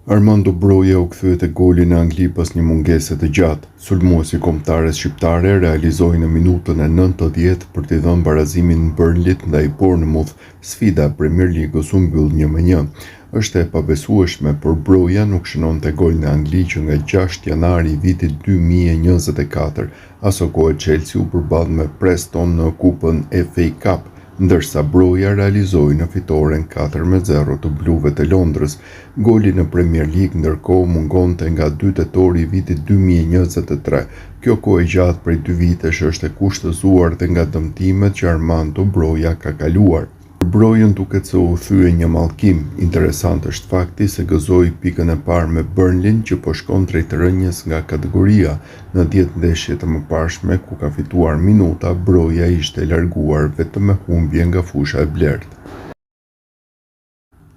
Armando Broja u kthye te goli në Angli pas një mungese të gjatë. Sulmuesi kombëtares shqiptare realizoi në minutën e 90 për t'i dhënë barazimin në Burnley ndaj Bournemouth. Sfida e Premier Ligës u mbyll 1-1. Është e pabesueshme, por Broja nuk shënonte gol në Angli që nga 6 janari i vitit 2024. Aso kohë Chelsea u përball me Preston në kupën FA Cup, ndërsa Broja realizoi në fitoren 4-0 të bluve të Londrës. Goli në Premier League ndërkohë mungonte nga 2 tetori i vitit 2023. Kjo kohë e gjatë prej 2 vitesh është e kushtëzuar dhe nga dëmtimet që Armando Broja ka kaluar. Për Brojën duket se u thye një mallkim. Interesant është fakti se gëzoi pikën e parë me Burnley që po shkon drejt rënjes nga kategoria. Në 10 ndeshje të mëparshme ku ka fituar minuta, Broja ishte larguar vetëm me humbje nga fusha e blertë.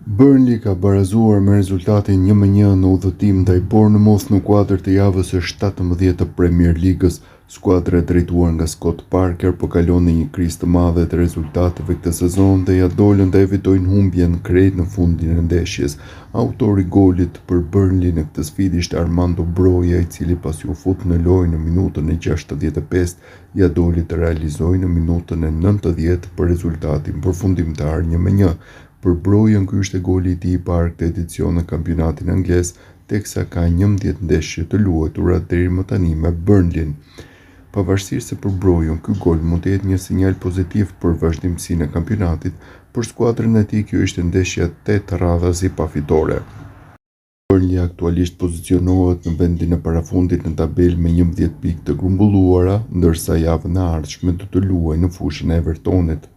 Burnley ka barazuar me rezultatin 1-1 në udhëtim ndaj Bournemouth në kuadër të javës së 17 të Premier Ligës. Skuadra e drejtuar nga Scott Parker po kalon në një krizë të madhe të rezultateve këtë sezon dhe ja dolën të evitojnë humbjen krejt në fundin e ndeshjes. Autori golit për Burnley në këtë sfidë ishte Armando Broja, i cili pasi u fut në lojë në minutën e 65, ja doli të realizojë në minutën e 90 për rezultatin përfundimtar 1-1. Për Brojën ky ishte goli i tij i parë këtë edicion në kampionatin anglez, teksa ka 11 ndeshje të luajtura deri më tani me Burnley. Pavarësisht se për Brojën ky gol mund të jetë një sinjal pozitiv për vazhdimsinë e kampionatit, për skuadrën e tij kjo ishte ndeshja 8 radhës i pafitore. Burnley aktualisht pozicionohet në vendin e parafundit në tabelë me 11 pikë të grumbulluara, ndërsa javën e ardhshme do të luajë në fushën e Evertonit.